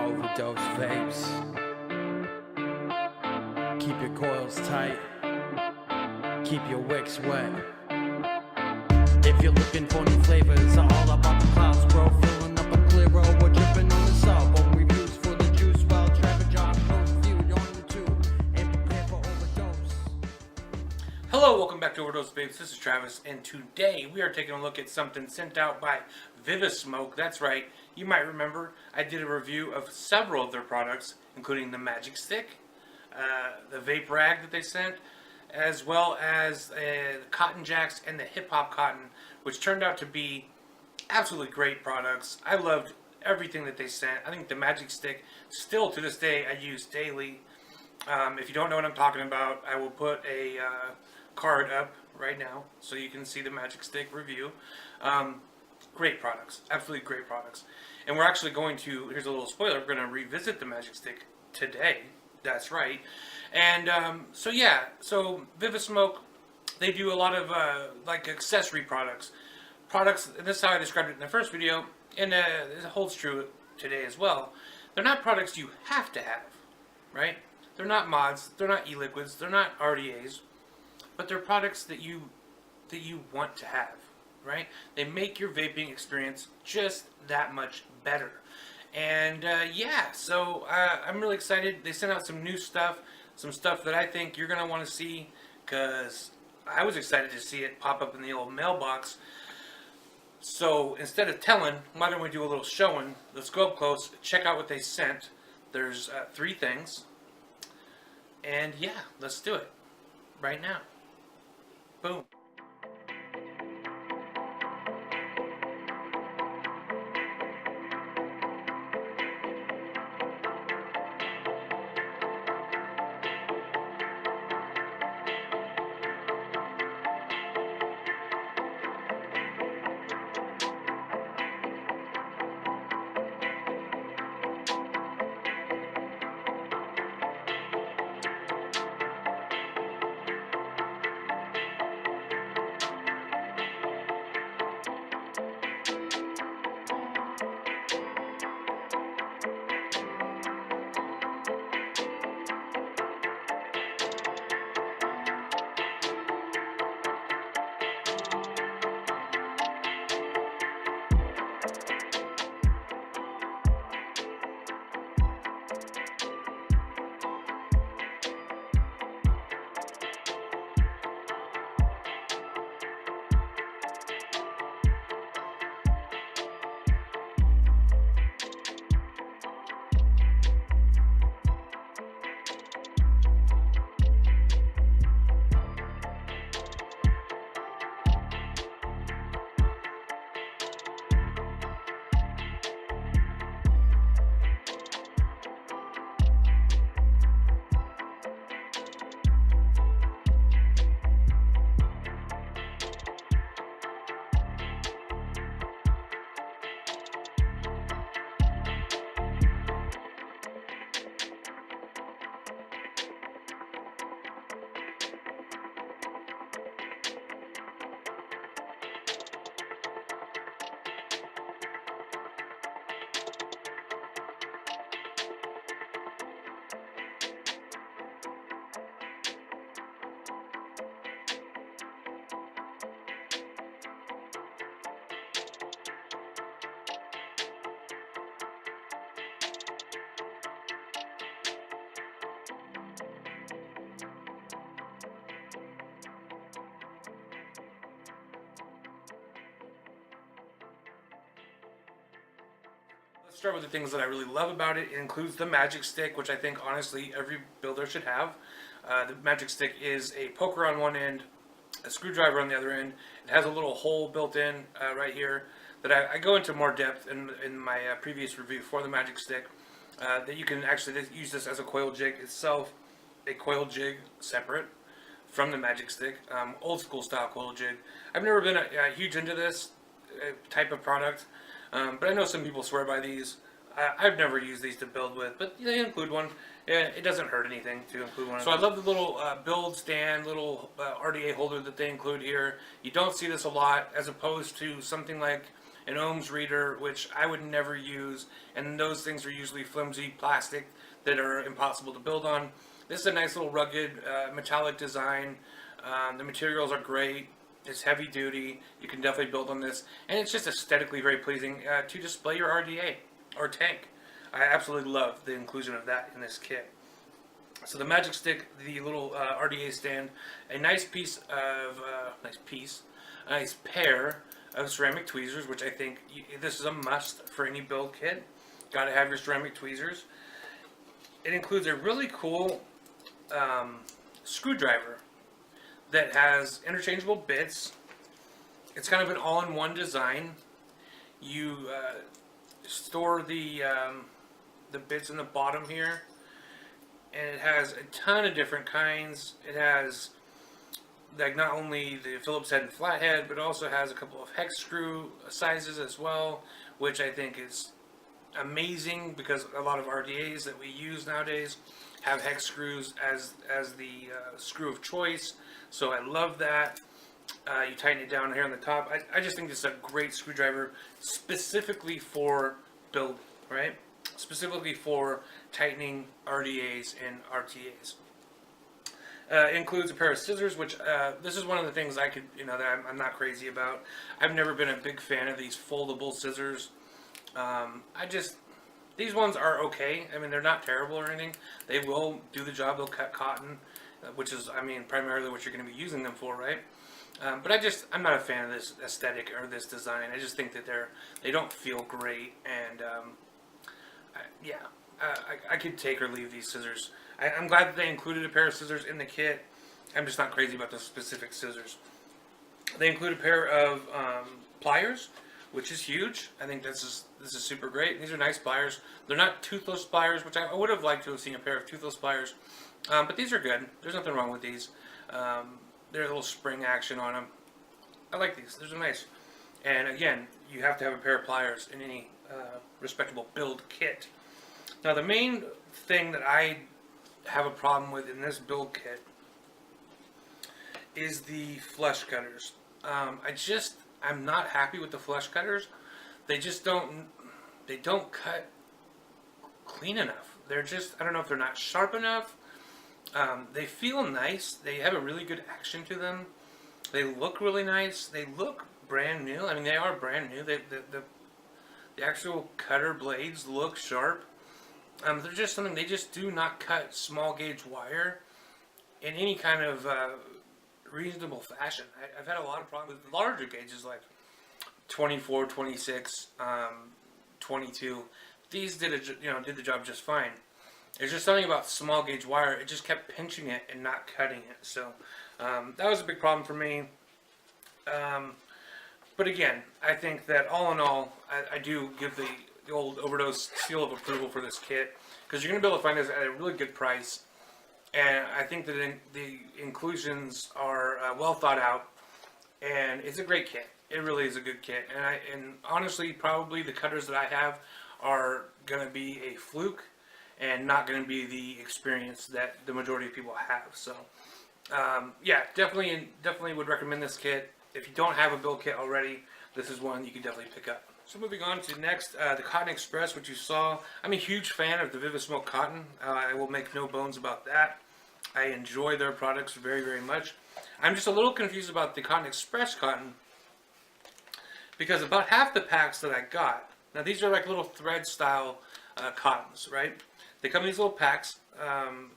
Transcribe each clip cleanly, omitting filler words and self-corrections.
OverDose vapes. Keep your coils tight. Keep your wicks wet. If you're looking for new flavors, all about the clouds, bro. Filling up a clear road, we're dripping on the sub-ohm reviews for the juice while Trevor John post viewed on YouTube and prepare for overdose. Hello, welcome back to OverDose Vapes. This is Travis, and today we are taking a look at something sent out by Vivismoke. That's right, you might remember I did a review of several of their products, including the Magic Stick, the vape rag that they sent, as well as the Cotton Jacks and the Hip Hop Cotton, which turned out to be absolutely great products. I loved everything that they sent. I think the Magic Stick, still to this day, I use daily. If you don't know what I'm talking about, I will put a card up right now so you can see the Magic Stick review. Great products, absolutely great products. And we're actually going to, here's a little spoiler, we're going to revisit the Magic Stick today. That's right. And so Vivismoke, they do a lot of like accessory products. And this is how I described it in the first video, and it holds true today as well. They're not products you have to have, right? They're not mods, they're not e-liquids, they're not RDAs, but they're products that you want to have, right? They make your vaping experience just that much better. And so I'm really excited. They sent out some new stuff, some stuff that I think you're going to want to see, because I was excited to see it pop up in the old mailbox. So instead of telling, why don't we do a little showing? Let's go up close, check out what they sent. There's 3 things. And yeah, let's do it right now. Boom. Let's start with the things that I really love about it. It includes the Magic Stick, which I think honestly every builder should have. The Magic Stick is a poker on one end, a screwdriver on the other end. It has a little hole built in right here that I go into more depth in my previous review for the Magic Stick. That you can actually use this as a coil jig itself, a coil jig separate from the Magic Stick, old school style coil jig. I've never been huge into this type of product. But I know some people swear by these. I've never used these to build with, but they include one. It doesn't hurt anything to include one. So I love the little build stand, little RDA holder that they include here. You don't see this a lot, as opposed to something like an ohms reader, which I would never use, and those things are usually flimsy plastic that are impossible to build on. This is a nice little rugged metallic design. The materials are great. It's heavy duty. You can definitely build on this, and it's just aesthetically very pleasing to display your RDA or tank. I absolutely love the inclusion of that in this kit. So the Magic Stick, the little RDA stand, a nice nice pair of ceramic tweezers, which I think this is a must for any build kit. Got to have your ceramic tweezers. It includes a really cool screwdriver that has interchangeable bits. It's kind of an all-in-one design. You store the bits in the bottom here, and it has a ton of different kinds. It has like not only the Phillips head and flathead, but also has a couple of hex screw sizes as well, which I think is amazing because a lot of RDAs that we use nowadays have hex screws as the screw of choice. So I love that. You tighten it down here on the top. I just think this is a great screwdriver specifically for building, right? Specifically for tightening RDAs and RTAs. It includes a pair of scissors, which this is one of the things that I'm not crazy about. I've never been a big fan of these foldable scissors. These ones are okay. I mean, they're not terrible or anything. They will do the job. They'll cut cotton, which is, primarily what you're going to be using them for, right? But I'm not a fan of this aesthetic or this design. I just think that they don't feel great, and I could take or leave these scissors. I'm glad that they included a pair of scissors in the kit. I'm just not crazy about the specific scissors. They include a pair of pliers, which is huge. I think this is super great. These are nice pliers. They're not toothless pliers, which I would have liked to have seen a pair of toothless pliers. But these are good. There's nothing wrong with these. There's a little spring action on them. I like these. These are nice. And again, you have to have a pair of pliers in any respectable build kit. Now, the main thing that I have a problem with in this build kit is the flush cutters. I'm not happy with the flush cutters. They don't cut clean enough. They're just, I don't know if they're not sharp enough. They feel nice. They have a really good action to them. They look really nice. They look brand new. I mean, they are brand new. The actual cutter blades look sharp. They're just something, they just do not cut small gauge wire in any kind of reasonable fashion. I've had a lot of problems with larger gauges like 24, 26, 22. These did the job just fine. There's just something about small gauge wire. It just kept pinching it and not cutting it. So that was a big problem for me. But again, I think that all in all, I do give the old OverDose seal of approval for this kit, because you're going to be able to find this at a really good price, and I think that the inclusions are well thought out, and it's a great kit. It really is a good kit, and honestly, probably the cutters that I have are going to be a fluke and not going to be the experience that the majority of people have. So yeah, definitely would recommend this kit. If you don't have a build kit already, this is one you can definitely pick up. So moving on to next, the Cotton Express, which you saw. I'm a huge fan of the Vivismoke cotton. I will make no bones about that. I enjoy their products very, very much. I'm just a little confused about the Cotton Express cotton, because about half the packs that I got, now these are like little thread style cottons, right? They come in these little packs, and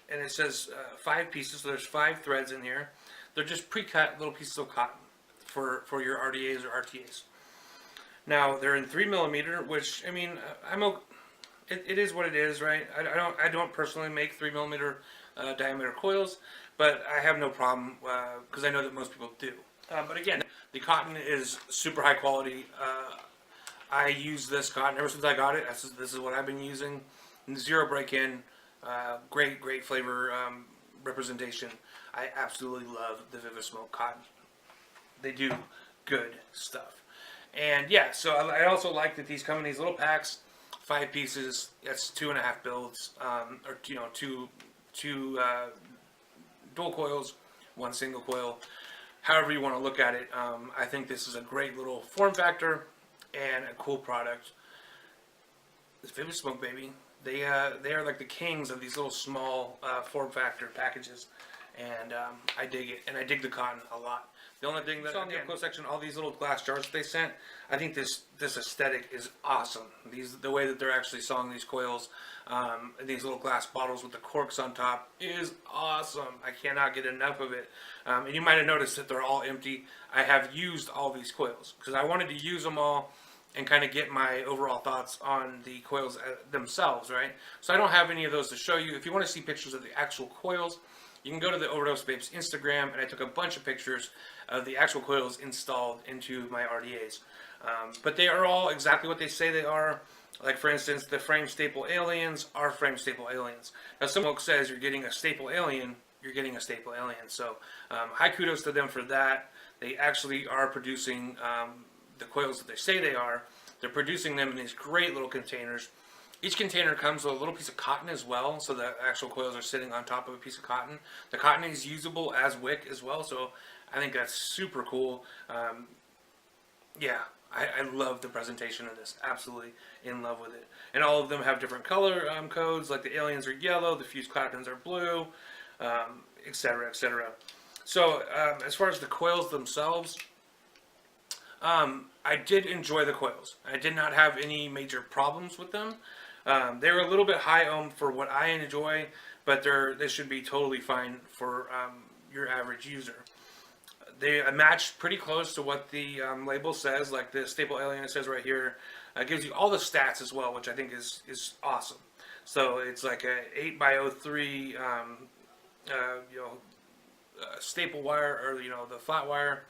it says 5 pieces, so there's 5 threads in here. They're just pre-cut little pieces of cotton for your RDAs or RTAs. Now they're in 3mm, which it is what it is, right? I don't personally make 3mm diameter coils, but I have no problem because I know that most people do. But again, the cotton is super high quality. I use this cotton ever since I got it. This is what I've been using. Zero break-in, great flavor representation. I absolutely love the Vivismoke cotton. They do good stuff. And yeah, so I also like that these come in these little packs, 5 pieces. That's 2.5 builds, or two dual coils, 1 single coil. however you want to look at it, I think this is a great little form factor and a cool product. It's Vivismoke, baby. They are like the kings of these little small form factor packages, and I dig it, and I dig the cotton a lot. The only thing that's on the close section, all these little glass jars that they sent, I think this aesthetic is awesome. The way that they're actually sawing these coils, these little glass bottles with the corks on top is awesome. I cannot get enough of it. And you might have noticed that they're all empty. I have used all these coils because I wanted to use them all and kind of get my overall thoughts on the coils themselves, right? So I don't have any of those to show you. If you want to see pictures of the actual coils, you can go to the OverDose Vapes Instagram, and I took a bunch of pictures of the actual coils installed into my RDAs. But they are all exactly what they say they are. Like, for instance, the frame staple aliens are frame staple aliens. Now, some folks says you're getting a staple alien, you're getting a staple alien. So high kudos to them for that. They actually are producing the coils that they say they are. They're producing them in these great little containers. Each container comes with a little piece of cotton as well, so the actual coils are sitting on top of a piece of cotton. The cotton is usable as wick as well, so I think that's super cool. Yeah, I love the presentation of this. Absolutely in love with it. And all of them have different color codes, like the aliens are yellow, the fused claptons are blue, etc., etc. So as far as the coils themselves, I did enjoy the coils. I did not have any major problems with them. They were a little bit high ohm for what I enjoy, but they should be totally fine for your average user. They match pretty close to what the label says, like the staple alien it says right here. It gives you all the stats as well, which I think is awesome. So it's like a 8x03 staple wire, or the flat wire.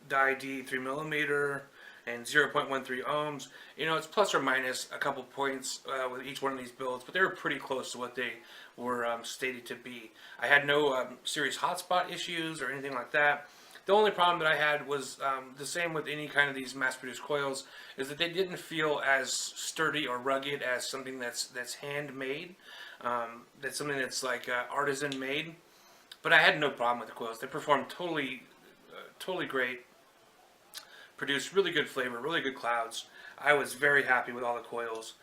Die D 3mm and 0.13 ohms. It's plus or minus a couple points with each one of these builds, but they were pretty close to what they were stated to be. I had no serious hotspot issues or anything like that. The only problem that I had was the same with any kind of these mass-produced coils, is that they didn't feel as sturdy or rugged as something that's handmade. That's something that's like artisan made. But I had no problem with the coils. They performed totally great. Produced really good flavor, really good clouds. I was very happy with all the coils.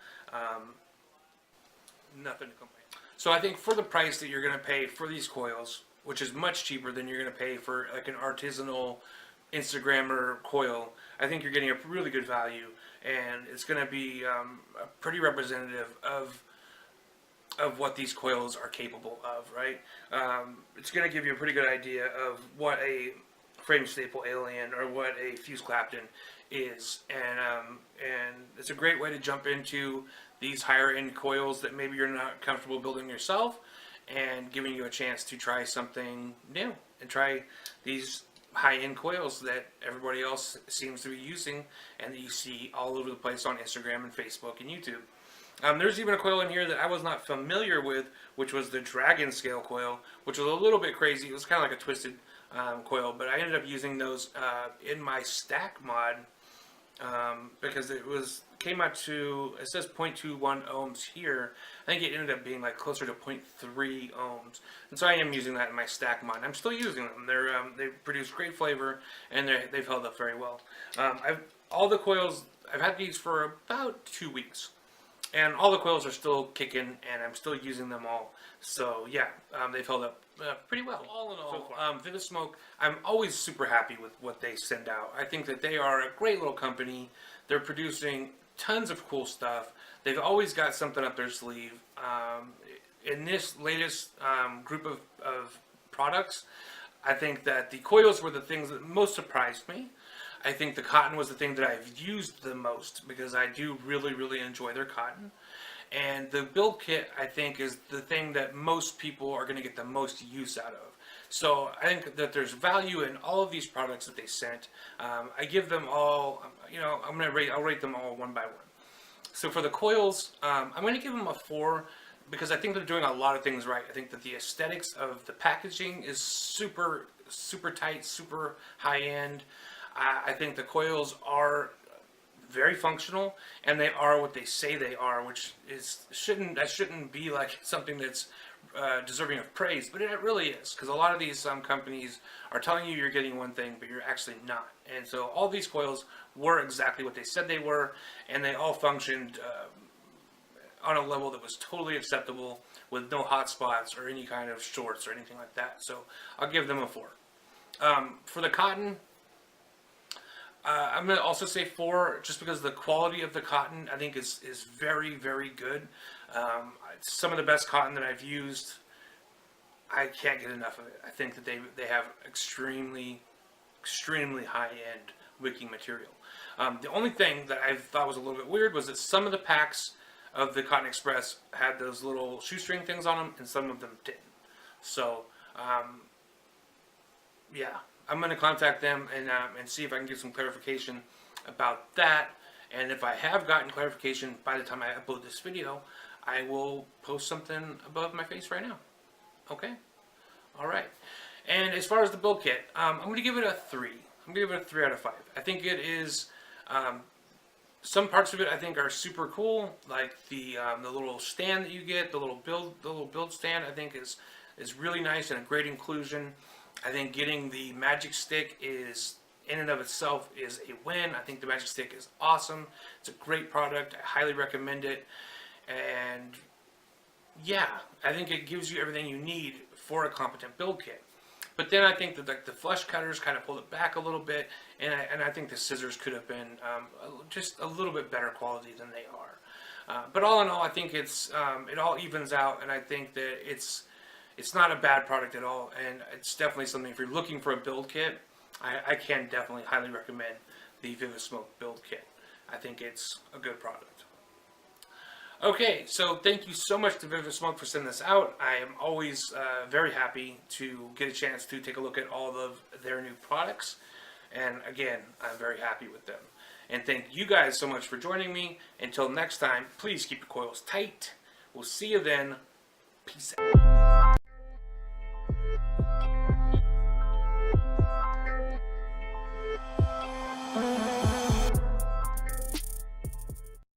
Nothing to complain. So I think for the price that you're going to pay for these coils, which is much cheaper than you're going to pay for like an artisanal Instagrammer coil, I think you're getting a really good value, and it's going to be pretty representative of what these coils are capable of, right? It's going to give you a pretty good idea of what a frame staple alien or what a fused clapton is, and it's a great way to jump into these higher end coils that maybe you're not comfortable building yourself, and giving you a chance to try something new and try these high end coils that everybody else seems to be using and that you see all over the place on Instagram and Facebook and YouTube. There's even a coil in here that I was not familiar with, which was the Dragon Scale coil, which was a little bit crazy. It was kind of like a twisted coil, but I ended up using those in my stack mod because it came out to, it says 0.21 ohms here. I think it ended up being like closer to 0.3 ohms, and so I am using that in my stack mod. I'm still using them. They produce great flavor, and they've held up very well. All the coils, I've had these for about 2 weeks, and all the coils are still kicking, and I'm still using them all. So yeah, they've held up pretty well. All in all, Vivismoke, I'm always super happy with what they send out. I think that they are a great little company. They're producing tons of cool stuff. They've always got something up their sleeve. In this latest group of products, I think that the coils were the things that most surprised me. I think the cotton was the thing that I've used the most because I do really, really enjoy their cotton. And the build kit, I think, is the thing that most people are going to get the most use out of. So I think that there's value in all of these products that they sent. I give them all, I'll rate them all one by one. So for the coils, I'm going to give them a 4 because I think they're doing a lot of things right. I think that the aesthetics of the packaging is super, super tight, super high end. I think the coils are very functional, and they are what they say they are, which shouldn't be like something that's deserving of praise, but it really is, because a lot of these companies are telling you you're getting one thing, but you're actually not. And so all these coils were exactly what they said they were, and they all functioned on a level that was totally acceptable, with no hot spots or any kind of shorts or anything like that. So I'll give them a 4. For the cotton, I'm going to also say 4, just because the quality of the cotton I think is very, very good. Some of the best cotton that I've used. I can't get enough of it. I think that they have extremely high-end wicking material. The only thing that I thought was a little bit weird was that some of the packs of the Cotton Express had those little shoestring things on them, and some of them didn't. So, yeah, I'm going to contact them and see if I can get some clarification about that. And if I have gotten clarification by the time I upload this video, I will post something above my face right now. Okay? Alright. And as far as the build kit, I'm going to give it a 3. I'm going to give it a 3 out of 5. I think it is, some parts of it I think are super cool, like the little stand that you get, the little build stand I think is really nice and a great inclusion. I think getting the Magic Stick is, in and of itself, is a win. I think the Magic Stick is awesome. It's a great product. I highly recommend it. And yeah, I think it gives you everything you need for a competent build kit. But then I think that the flush cutters kind of pulled it back a little bit, and I think the scissors could have been just a little bit better quality than they are. But all in all, I think it all evens out, and I think that it's not a bad product at all, and it's definitely something, if you're looking for a build kit, I can definitely highly recommend the Vivismoke build kit. I think it's a good product. Okay, so thank you so much to Vivismoke for sending this out. I am always very happy to get a chance to take a look at all of their new products. And again, I'm very happy with them. And thank you guys so much for joining me. Until next time, please keep your coils tight. We'll see you then. Peace out.